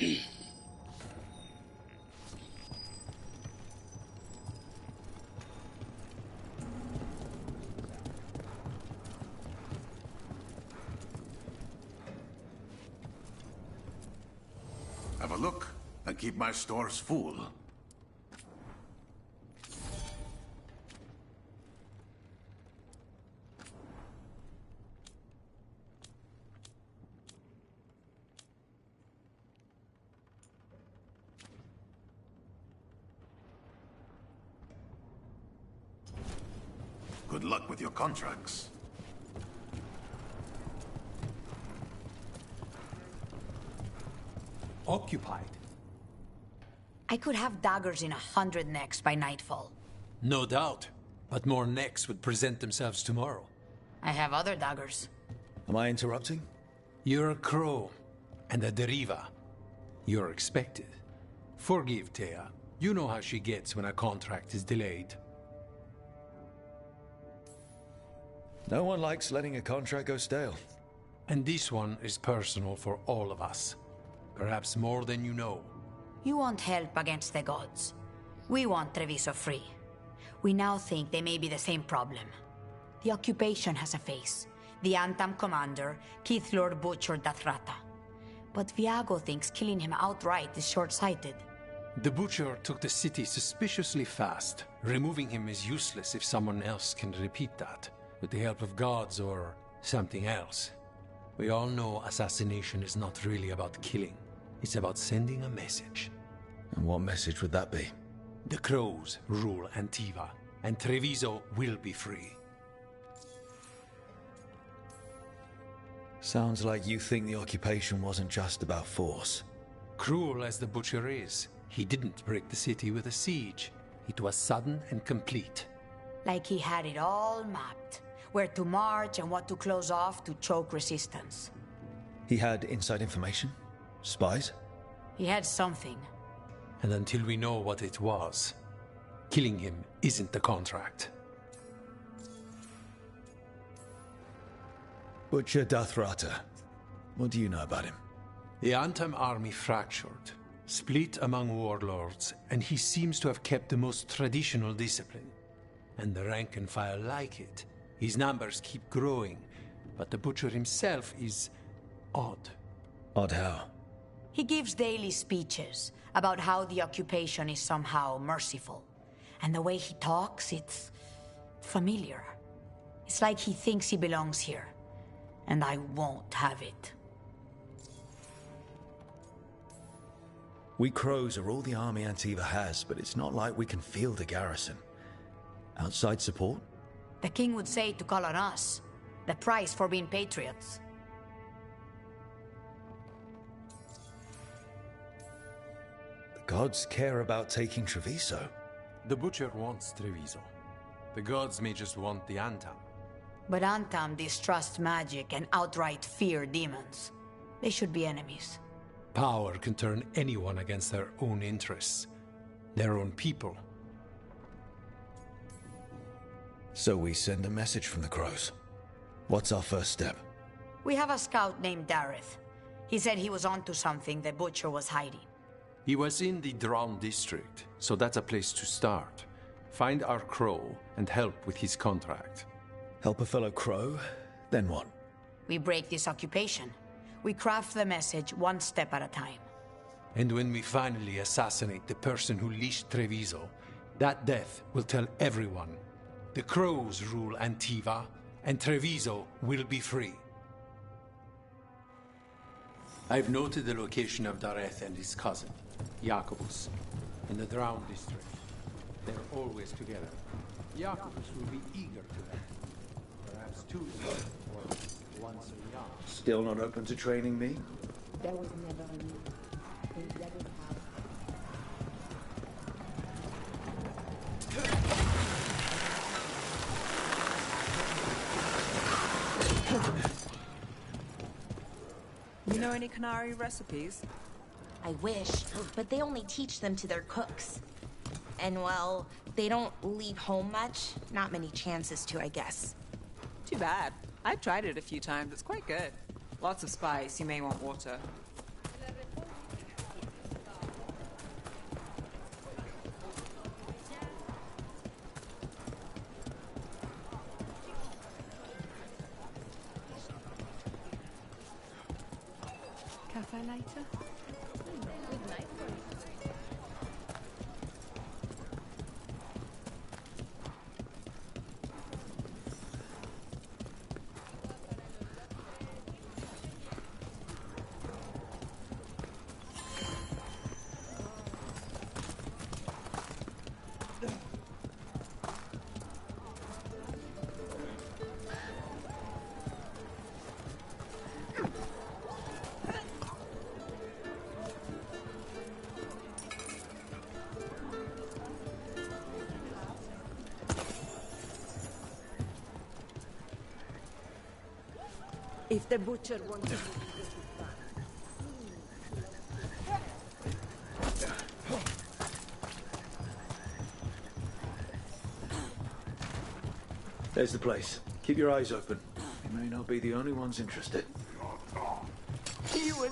Have a look, and keep my stores full. Good luck with your contracts. Occupied. I could have daggers in 100 necks by nightfall. No doubt. But more necks would present themselves tomorrow. I have other daggers. Am I interrupting? You're a crow. And a deriva. You're expected. Forgive Thea. You know how she gets when a contract is delayed. No one likes letting a contract go stale. And this one is personal for all of us. Perhaps more than you know. You want help against the gods. We want Treviso free. We now think they may be the same problem. The occupation has a face. The Antam commander, Keith Lord Butcher Dathrata. But Viago thinks killing him outright is short-sighted. The Butcher took the city suspiciously fast. Removing him is useless if someone else can repeat that, with the help of gods or something else. We all know assassination is not really about killing. It's about sending a message. And what message would that be? The Crows rule Antiva, and Treviso will be free. Sounds like you think the occupation wasn't just about force. Cruel as the Butcher is, he didn't break the city with a siege. It was sudden and complete. Like he had it all mapped. Where to march and what to close off to choke resistance. He had inside information? Spies? He had something. And until we know what it was, killing him isn't the contract. Butcher Dathrata. What do you know about him? The Antam army fractured, split among warlords, and he seems to have kept the most traditional discipline. And the rank and file like it. His numbers keep growing, but the Butcher himself is odd. Odd how? He gives daily speeches about how the occupation is somehow merciful. And the way he talks, it's familiar. It's like he thinks he belongs here. And I won't have it. We Crows are all the army Antiva has, but it's not like we can field a garrison. Outside support? The king would say to call on us. The price for being patriots. The gods care about taking Treviso. The Butcher wants Treviso. The gods may just want the Antam. But Antam distrusts magic and outright fear demons. They should be enemies. Power can turn anyone against their own interests. Their own people. So we send a message from the Crows. What's our first step? We have a scout named Dareth. He said he was onto something the Butcher was hiding. He was in the Drown district, so that's a place to start. Find our Crow and help with his contract. Help a fellow Crow? Then what? We break this occupation. We craft the message one step at a time. And when we finally assassinate the person who leashed Treviso, that death will tell everyone. The Crows rule Antiva, and Treviso will be free. I've noted the location of Dareth and his cousin, Jacobus, in the Drown district. They're always together. Jacobus will be eager to help. Perhaps two or once a year. Still not open to training me? There was never a need. They let it have. You know any Canary recipes? I wish, but they only teach them to their cooks. And well, they don't leave home much. Not many chances to, I guess. Too bad. I've tried it a few times. It's quite good. Lots of spice. You may want water. Cafe later? If the butcher wants to... There's the place. Keep your eyes open. We may not be the only ones interested.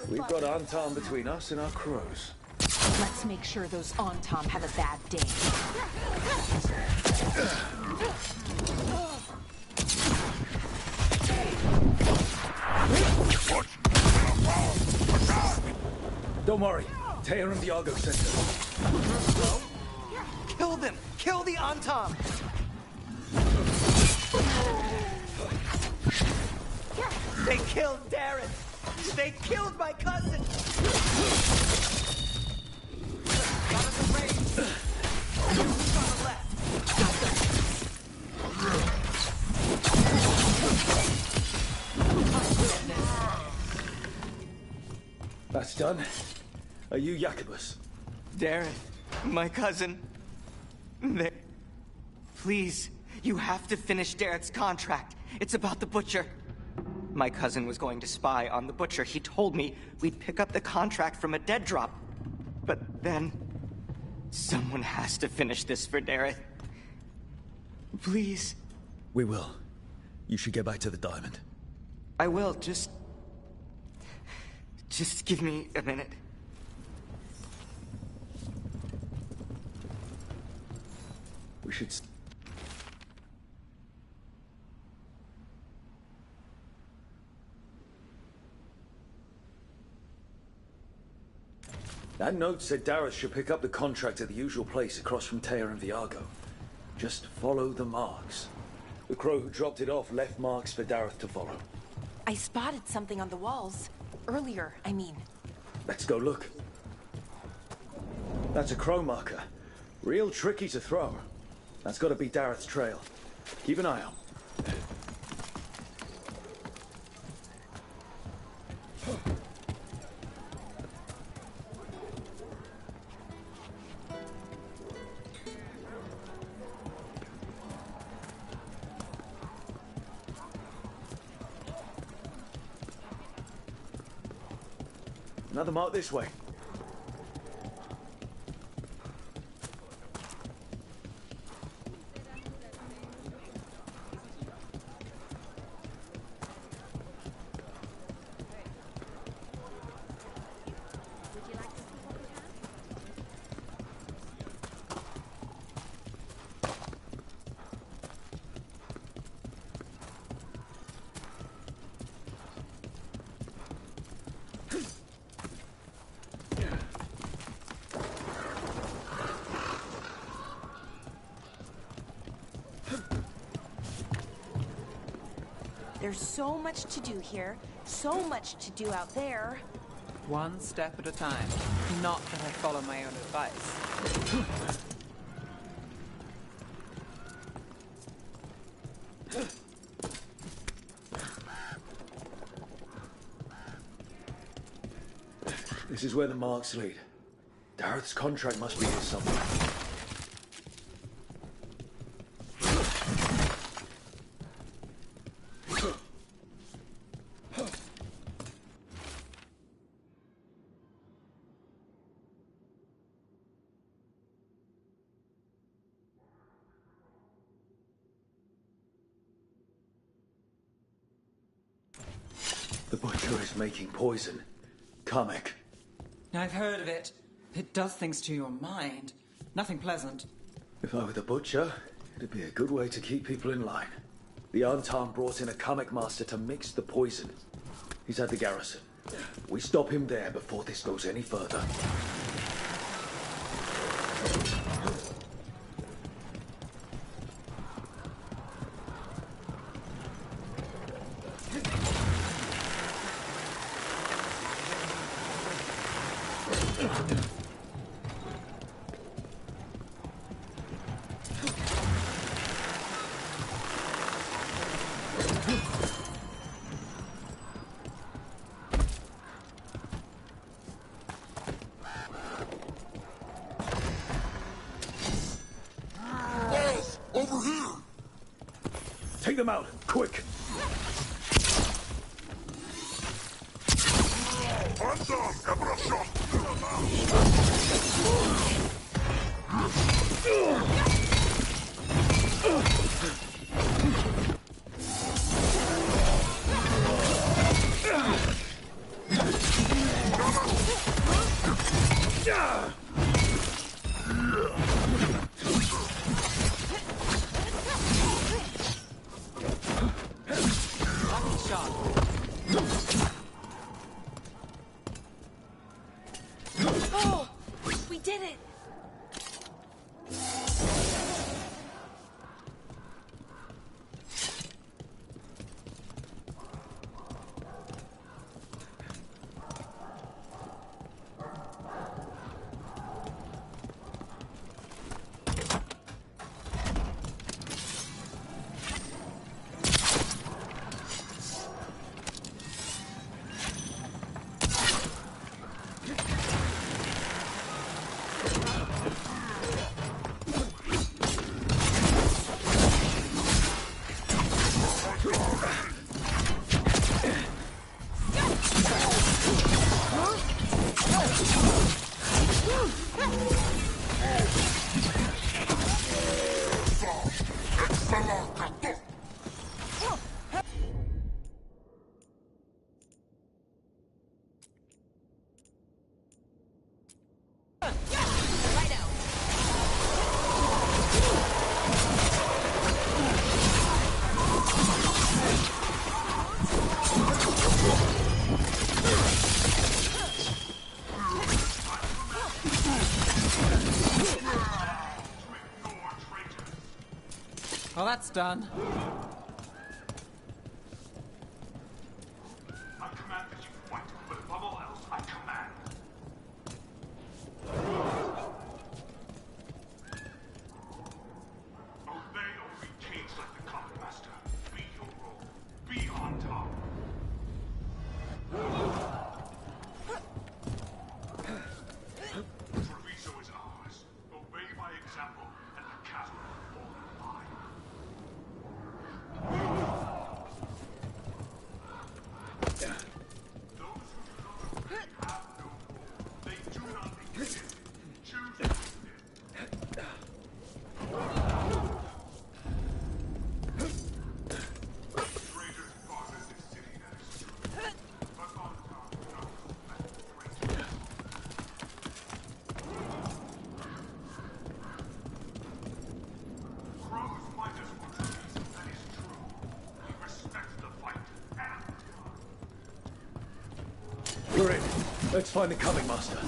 We've got Anton between us and our crows. Let's make sure those Antom have a bad day. Don't worry. Tear and Viago sent us. Kill them! Kill the Antom! They killed Darren! They killed my cousin! Got us a raise! On the left! That's done. Are you Jacobus? Darren, my cousin. They... Please, you have to finish Darren's contract. It's about the Butcher. My cousin was going to spy on the Butcher. He told me we'd pick up the contract from a dead drop. But then... someone has to finish this for Darren. Please. We will. You should get back to the diamond. I will, just give me a minute. We should... That note said Dareth should pick up the contract at the usual place across from Teir and Viago. Just follow the marks. The crow who dropped it off left marks for Dareth to follow. I spotted something on the walls. Earlier, I mean. Let's go look. That's a crow marker. Real tricky to throw. That's got to be Dareth's trail. Keep an eye out. Another mark this way. There's so much to do here, so much to do out there. One step at a time. Not that I follow my own advice. This is where the marks lead. Dareth's contract must be here somewhere. The Butcher is making poison. Kamek. I've heard of it. It does things to your mind. Nothing pleasant. If I were the Butcher, it'd be a good way to keep people in line. The Anton brought in a Kamek master to mix the poison. He's at the garrison. We stop him there before this goes any further. Take them out, quick! Oh, we did it! Well, that's done. I command that you fight, but above all else, I command. Obey or be caged like the Comet Master. Be your role. Be on top. Treviso is ours. Obey my example, and the castle will fall in line. We're in. Let's find the coming master.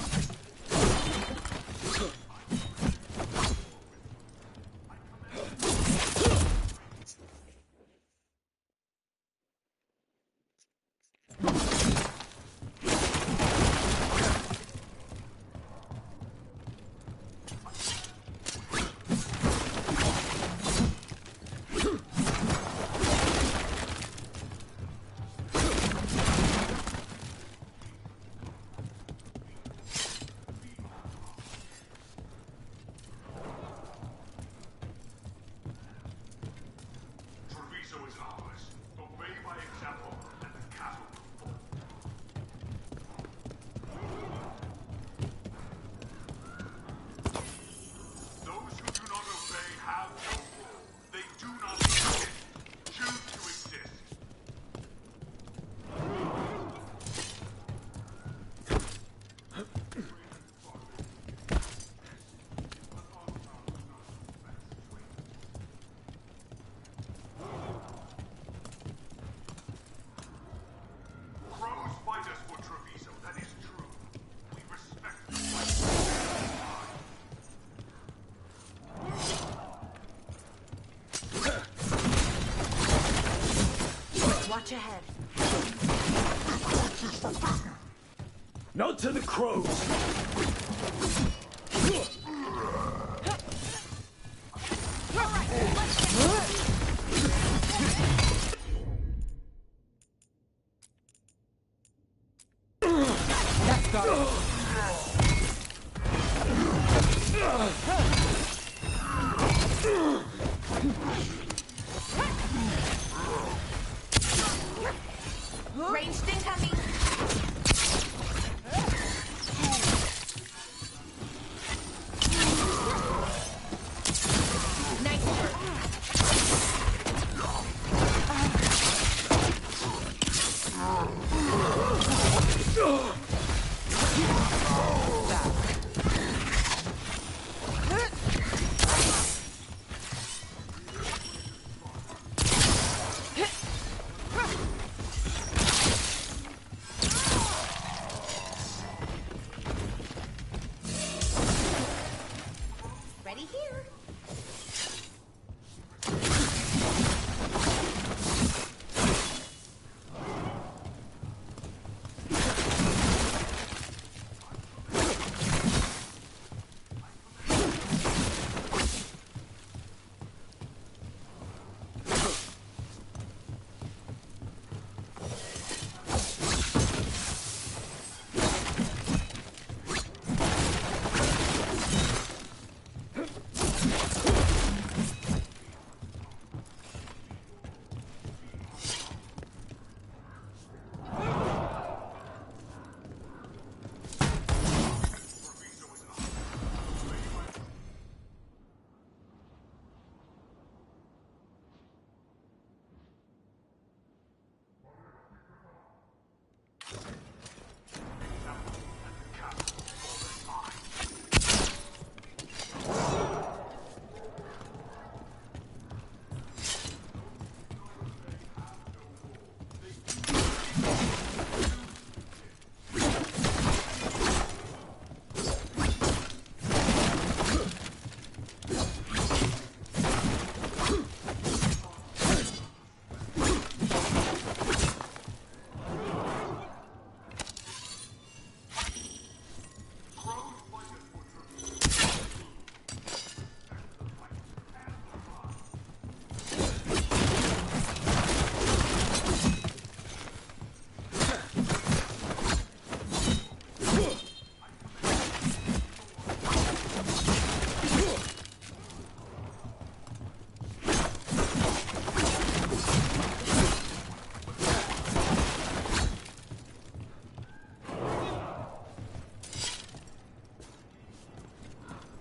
Watch ahead. Not to the crows! Ranged incoming. Nice work. Ready here.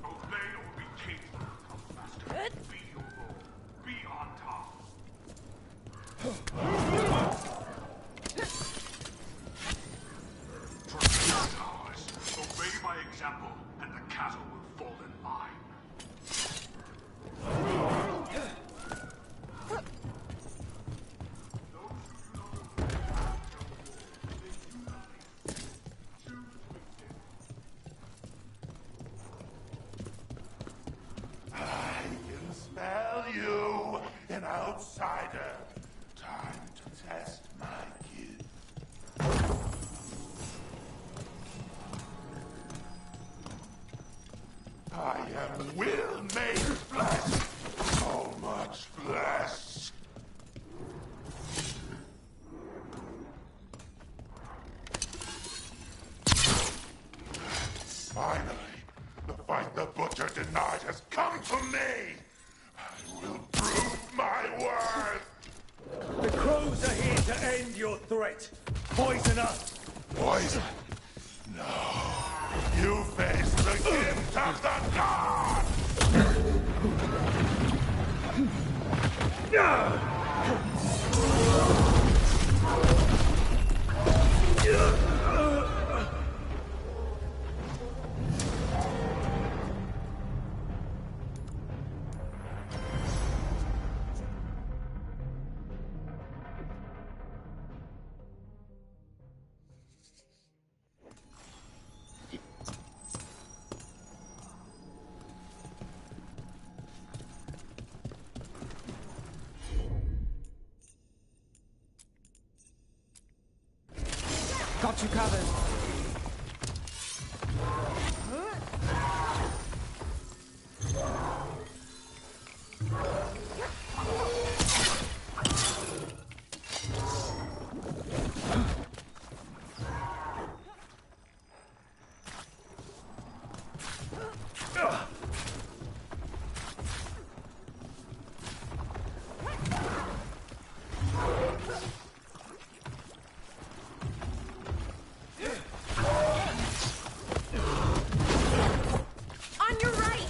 Obey or be changed by the Common Master. Be your role. Be on top. Trust ours. Obey by example, and the cattle will fall in line. I can smell you, an outsider. Time to test my gift. I am will made flesh. So much flesh. Finally, the fight the Butcher denied has come to me. I will prove my worth. The crows are here to end your threat. Poison us. Poison? No. You face the gift of the god! Got you covered. On your right!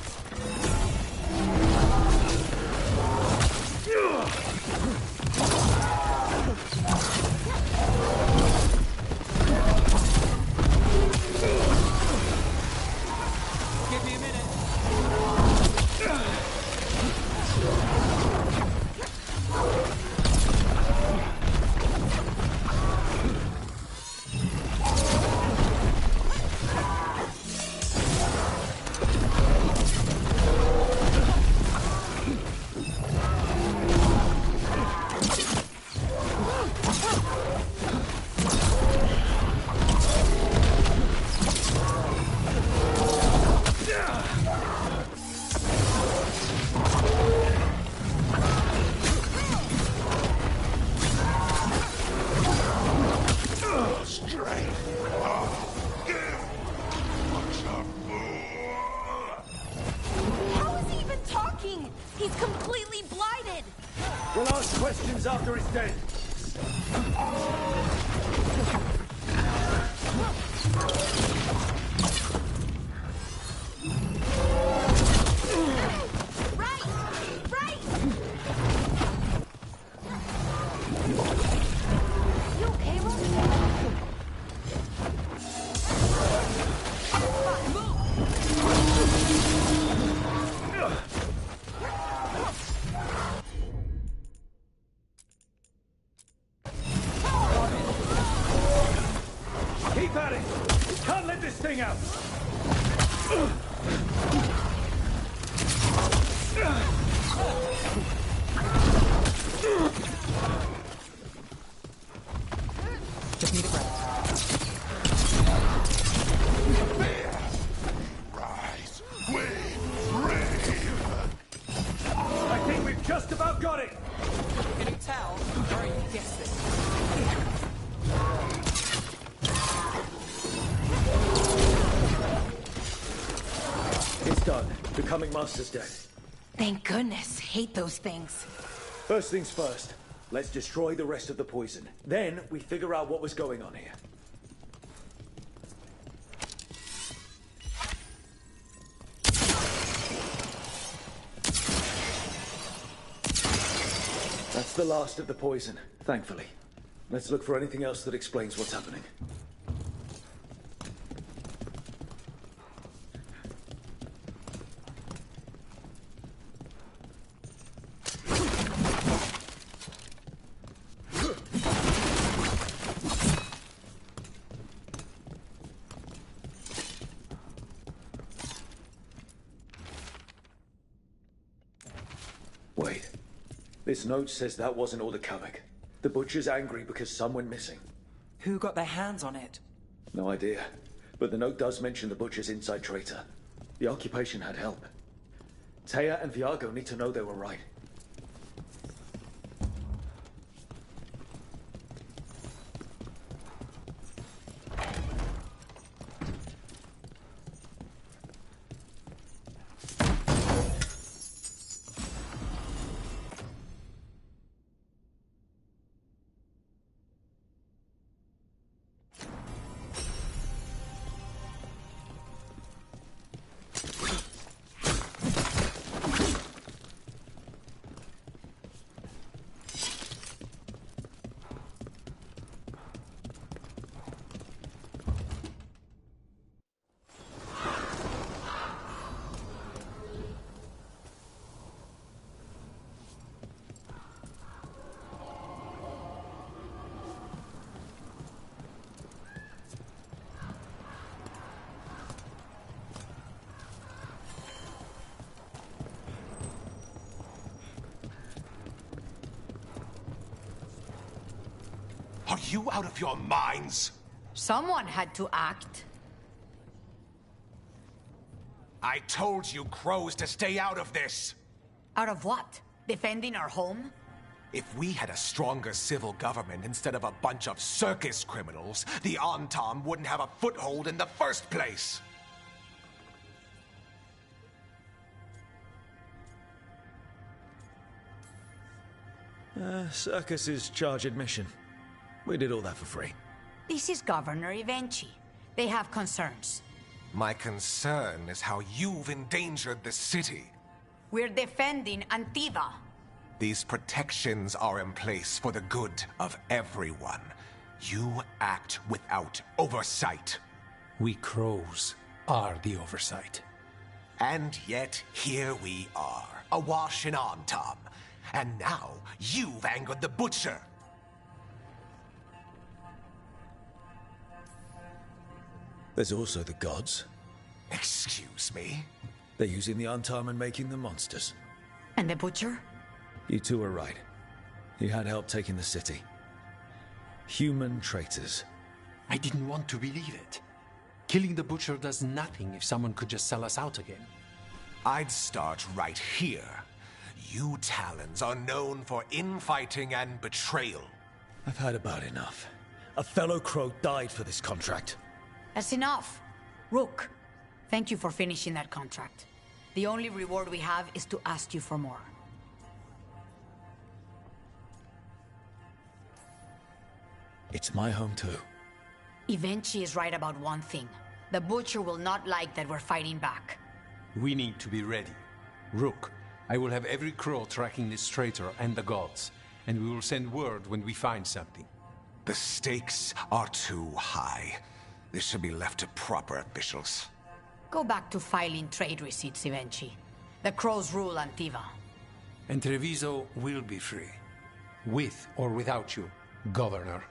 Give me a minute. How is he even talking? He's completely blinded! We'll ask questions after it's dead. Right! Right! You okay, Rose? Keep at it! Can't let this thing out! Just need a breath. Rise, we brave! I think we've just about got it! Can you tell? Or are you guessing? It's done. The Coming Master's dead. Thank goodness. Hate those things. First things first. Let's destroy the rest of the poison. Then we figure out what was going on here. That's the last of the poison, thankfully. Let's look for anything else that explains what's happening. Wait. This note says that wasn't all the Kavik. The Butcher's angry because some went missing. Who got their hands on it? No idea. But the note does mention the Butcher's inside traitor. The occupation had help. Taya and Viago need to know they were right. Are you out of your minds? Someone had to act. I told you crows to stay out of this! Out of what? Defending our home? If we had a stronger civil government instead of a bunch of circus criminals, the Antam wouldn't have a foothold in the first place! Circuses charge admission. We did all that for free. This is Governor Ivenchi. They have concerns. My concern is how you've endangered the city. We're defending Antiva. These protections are in place for the good of everyone. You act without oversight. We crows are the oversight. And yet, here we are, awash in Antam. And now, you've angered the Butcher. There's also the gods. Excuse me? They're using the Antam and making them monsters. And the Butcher? You two are right. He had help taking the city. Human traitors. I didn't want to believe it. Killing the Butcher does nothing if someone could just sell us out again. I'd start right here. You Talons are known for infighting and betrayal. I've had about enough. A fellow crow died for this contract. That's enough. Rook, thank you for finishing that contract. The only reward we have is to ask you for more. It's my home too. Ivenchi is right about one thing. The Butcher will not like that we're fighting back. We need to be ready. Rook, I will have every crow tracking this traitor and the gods, and we will send word when we find something. The stakes are too high. This should be left to proper officials. Go back to filing trade receipts, Ivenchi. The crows rule Antiva. And Treviso will be free. With or without you, Governor.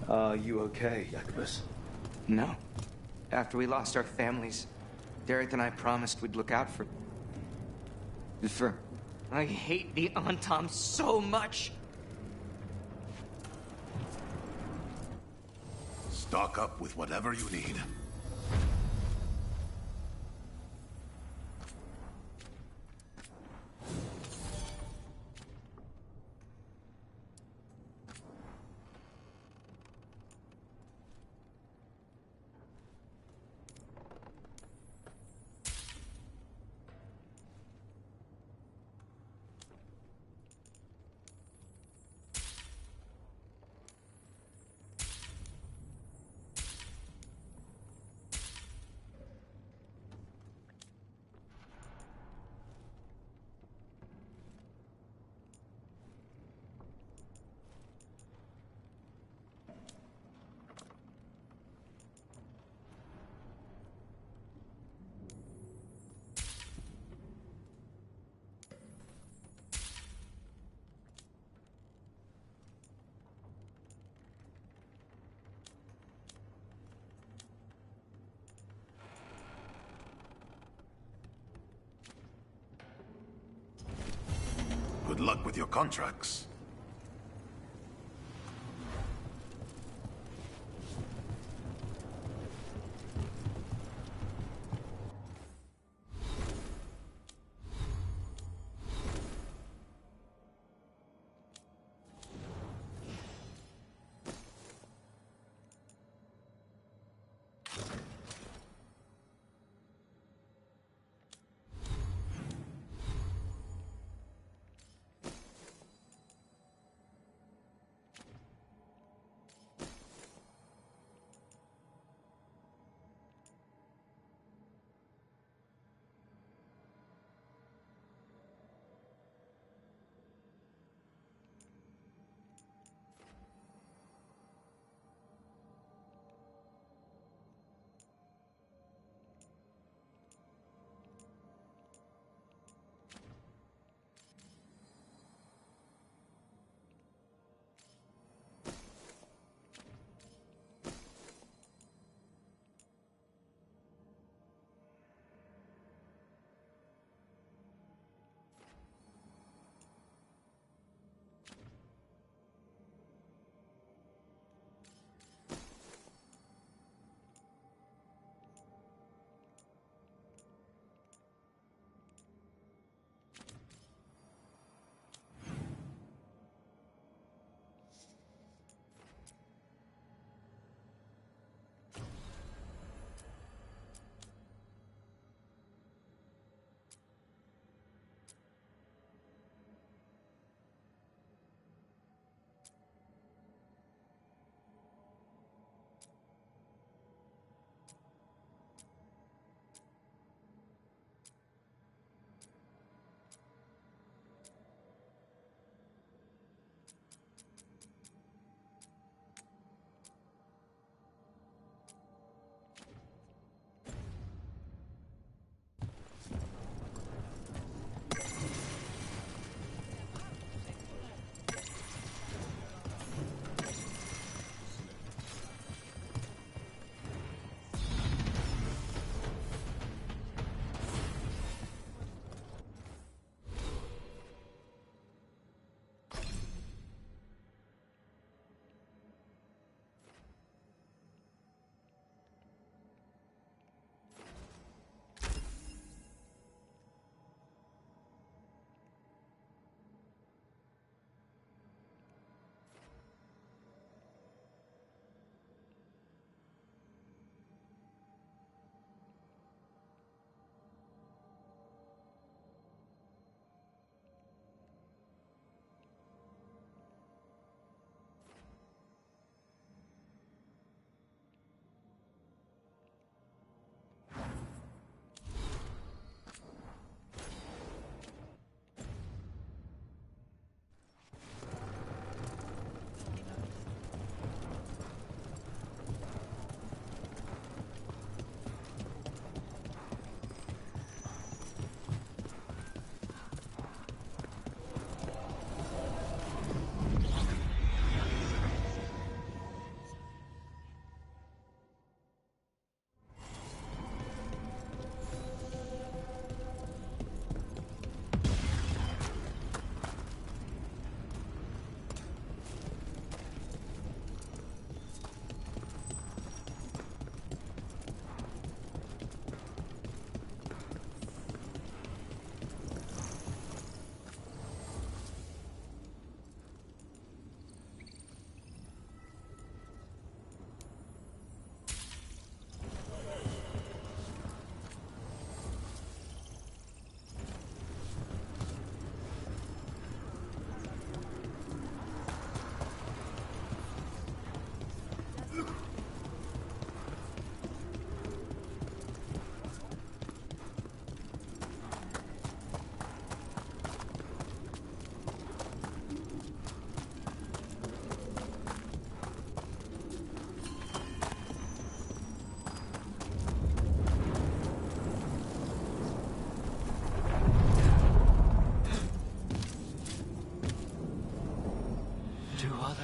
Are you okay, Jacobus? No. After we lost our families, Derek and I promised we'd look out for... I hate the Antam so much! Stock up with whatever you need. luck with your contracts.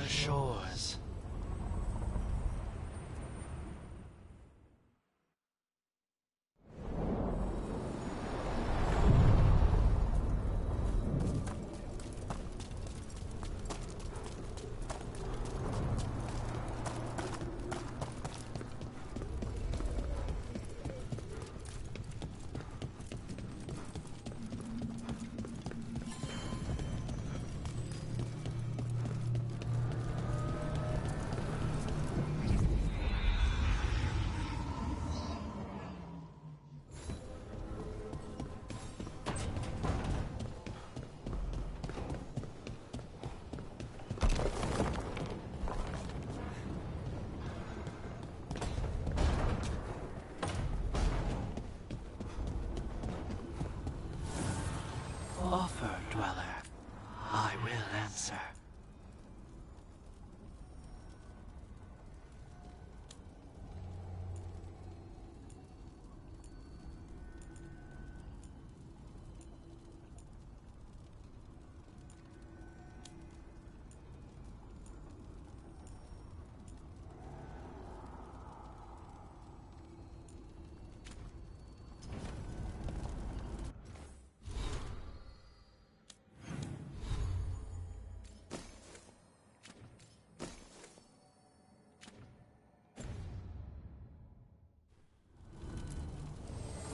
shores. will answer.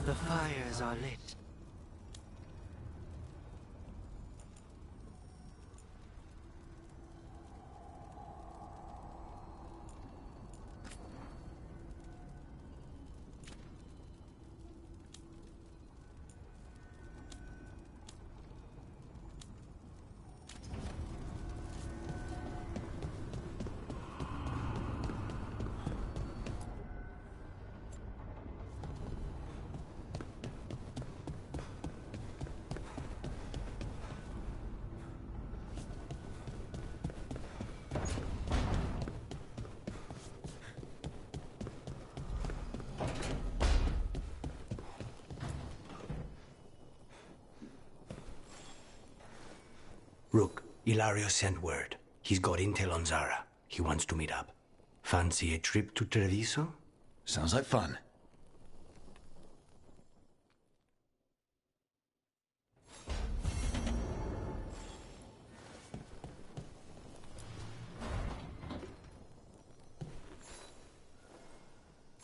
The fires are lit. Rook, Ilario sent word. He's got intel on Zara. He wants to meet up. Fancy a trip to Treviso? Sounds like fun.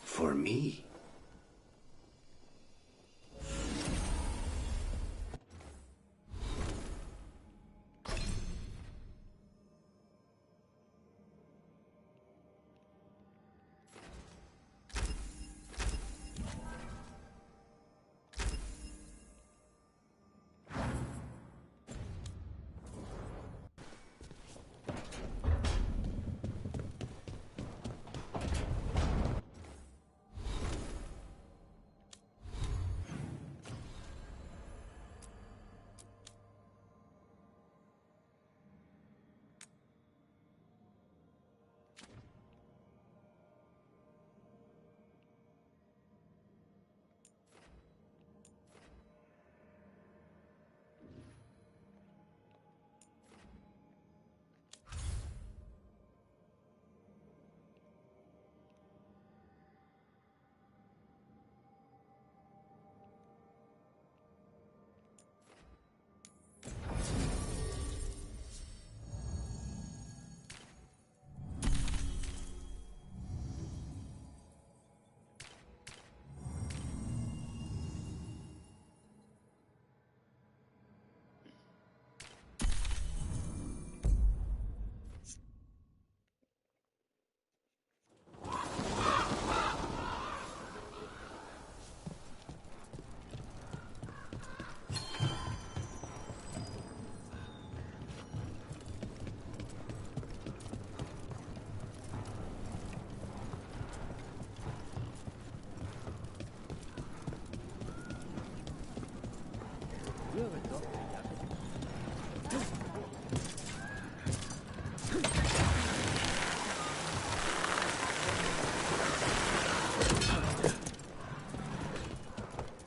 For me?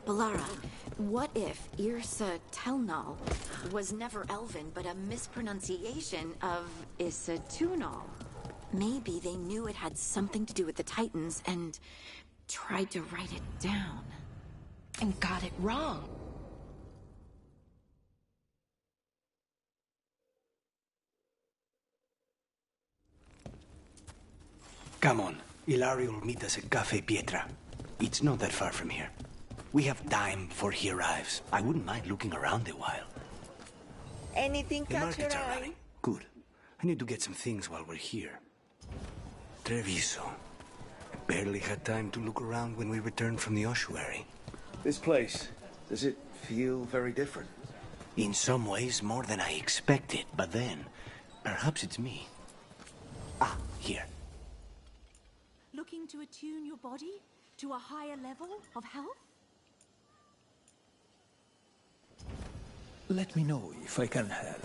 Balara, what if Irsa Telnal was never Elven, but a mispronunciation of Isatunal? Maybe they knew it had something to do with the Titans and tried to write it down. And got it wrong. Come on. Ilario will meet us at Cafe Pietra. It's not that far from here. We have time before he arrives. I wouldn't mind looking around a while. Anything The catch your markets are eye? running. Good. I need to get some things while we're here. Treviso. I barely had time to look around when we returned from the ossuary. This place, does it feel very different? In some ways, more than I expected. But then, perhaps it's me. Ah, here. Looking to attune your body to a higher level of health? Let me know if I can help.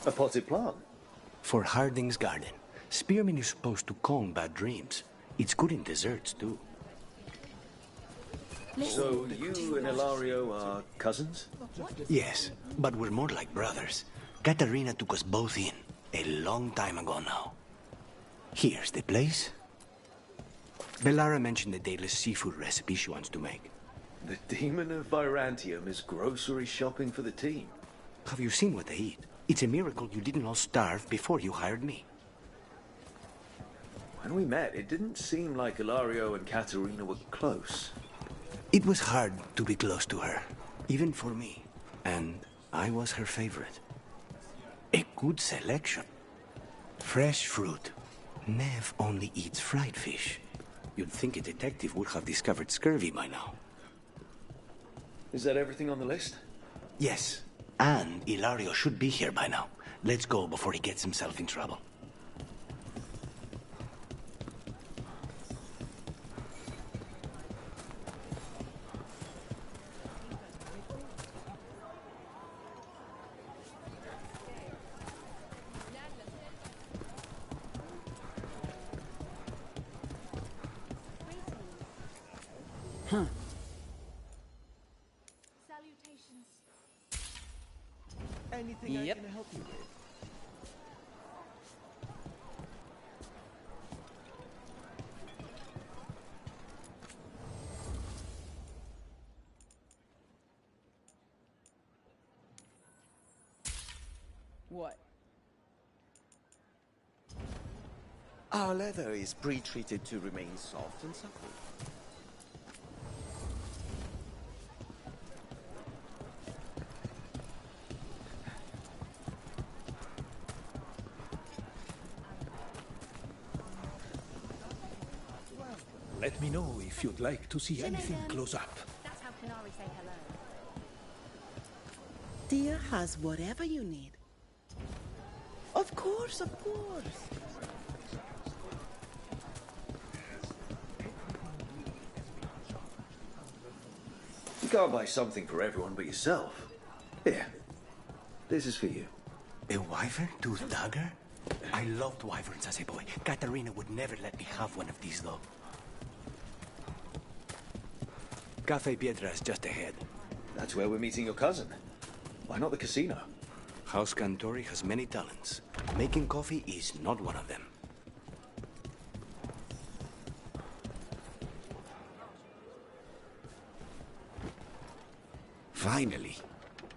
A potted plant? For Harding's garden. Spearmint is supposed to calm bad dreams. It's good in desserts, too. So you and Ilario are cousins? Yes, but we're more like brothers. Katarina took us both in, a long time ago now. Here's the place. Bellara mentioned the daedalus seafood recipe she wants to make. The Demon of Virantium is grocery shopping for the team. Have you seen what they eat? It's a miracle you didn't all starve before you hired me. When we met, it didn't seem like Ilario and Katarina were close. It was hard to be close to her, even for me. And I was her favorite. A good selection. Fresh fruit. Nev only eats fried fish. You'd think a detective would have discovered scurvy by now. Is that everything on the list? Yes. And Ilario should be here by now. Let's go before he gets himself in trouble. Salutations. Anything I can help you with? What? Our leather is pre-treated to remain soft and supple. Let me know if you'd like to see anything close up. That's how Canary say hello. Dear has whatever you need. Of course, of course. You can't buy something for everyone but yourself. Here. This is for you. A wyvern-toothed dagger? I loved wyverns as a boy. Katarina would never let me have one of these, though. Cafe Pietra is just ahead. That's where we're meeting your cousin. Why not the casino? House Cantori has many talents. Making coffee is not one of them. Finally.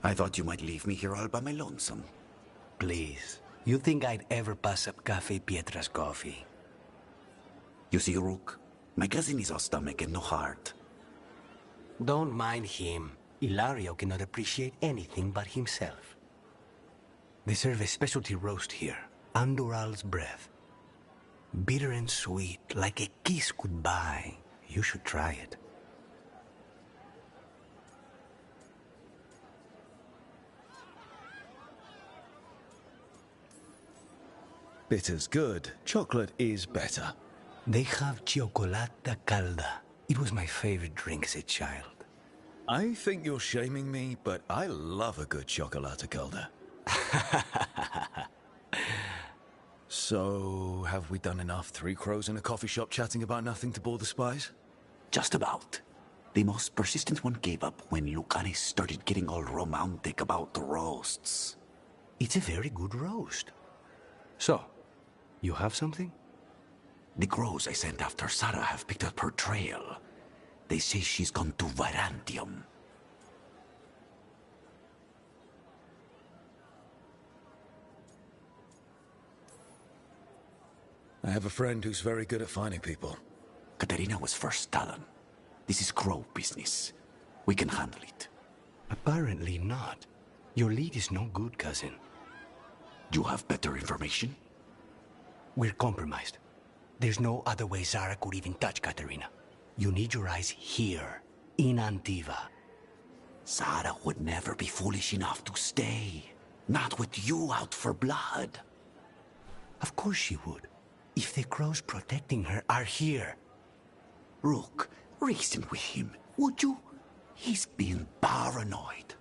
I thought you might leave me here all by my lonesome. Please. You think I'd ever pass up Cafe Pietra's coffee? You see, Rook, my cousin is all stomach and no heart. Don't mind him. Ilario cannot appreciate anything but himself. They serve a specialty roast here, Andoral's breath. Bitter and sweet, like a kiss goodbye. You should try it. Bitter's good. Chocolate is better. They have Cioccolata Calda. It was my favorite drink as a child. I think you're shaming me, but I love a good Cioccolata Calda. So, have we done enough Three Crows in a coffee shop chatting about nothing to bore the spies? Just about. The most persistent one gave up when Lucanis started getting all romantic about the roasts. It's a very good roast. So, you have something? The crows I sent after Sarah have picked up her trail. They say she's gone to Virantium. I have a friend who's very good at finding people. Katarina was first Talon. This is crow business. We can handle it. Apparently not. Your lead is no good, cousin. You have better information? We're compromised. There's no other way Zara could even touch Katarina. You need your eyes here, in Antiva. Zara would never be foolish enough to stay. Not with you out for blood. Of course she would. If the crows protecting her are here. Rook, reason with him, would you? He's being paranoid.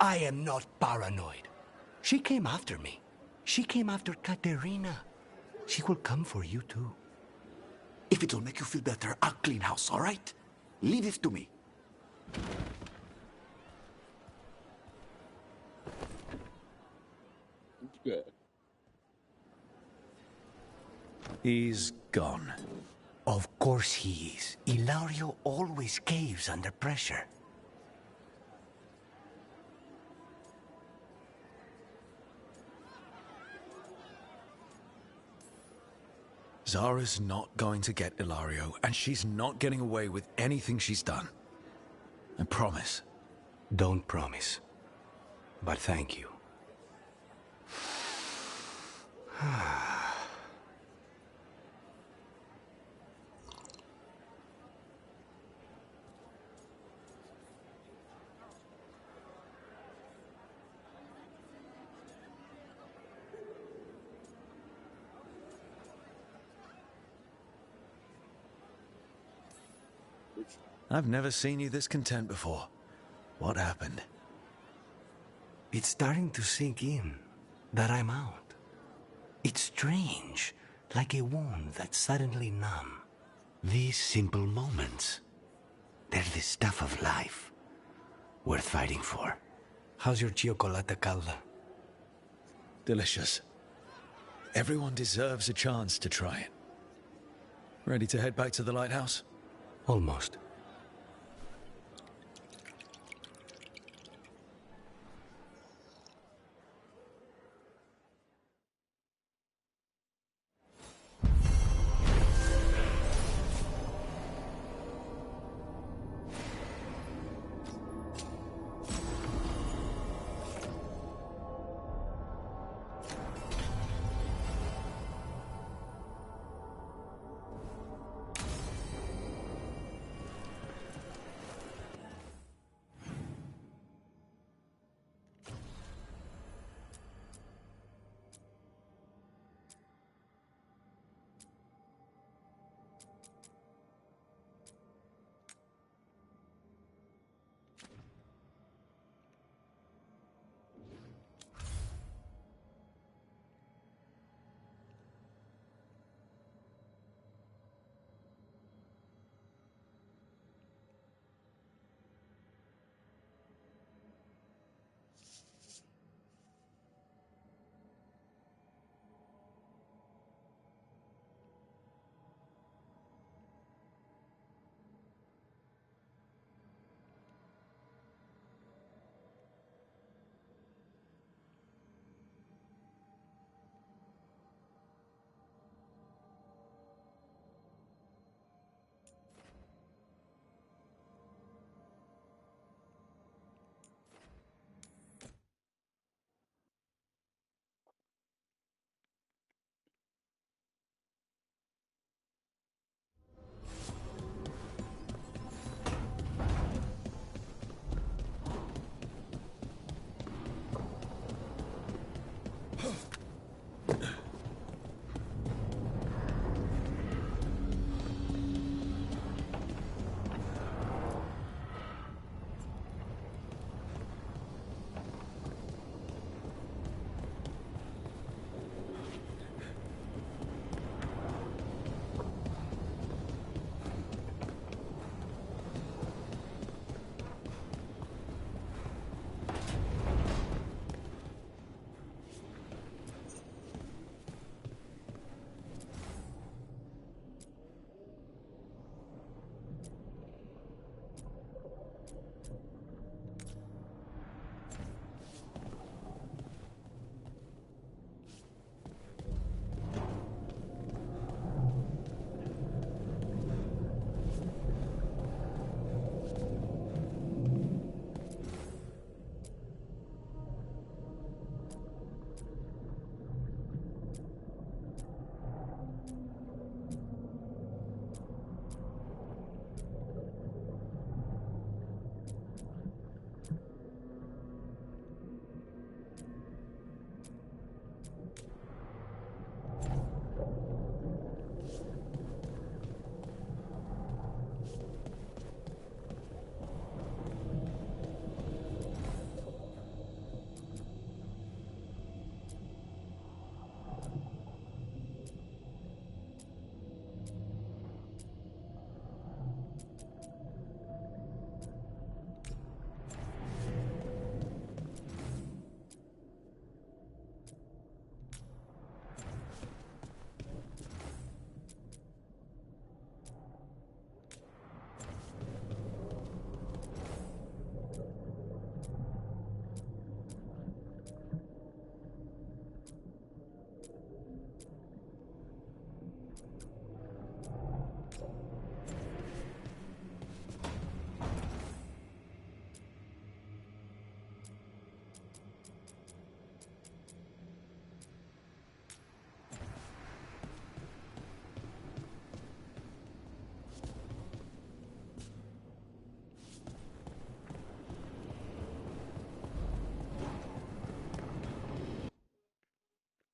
I am not paranoid. She came after me. She came after Katerina. She will come for you too. If it'll make you feel better, I'll clean house, all right? Leave it to me. Good. He's gone. Of course he is. Ilario always caves under pressure. Zara's not going to get Ilario, and she's not getting away with anything she's done. I promise. Don't promise. But thank you. I've never seen you this content before. What happened? It's starting to sink in that I'm out. It's strange, like a wound that's suddenly numb. These simple moments, they're the stuff of life, worth fighting for. How's your chocolate calda? Delicious. Everyone deserves a chance to try it. Ready to head back to the lighthouse? Almost.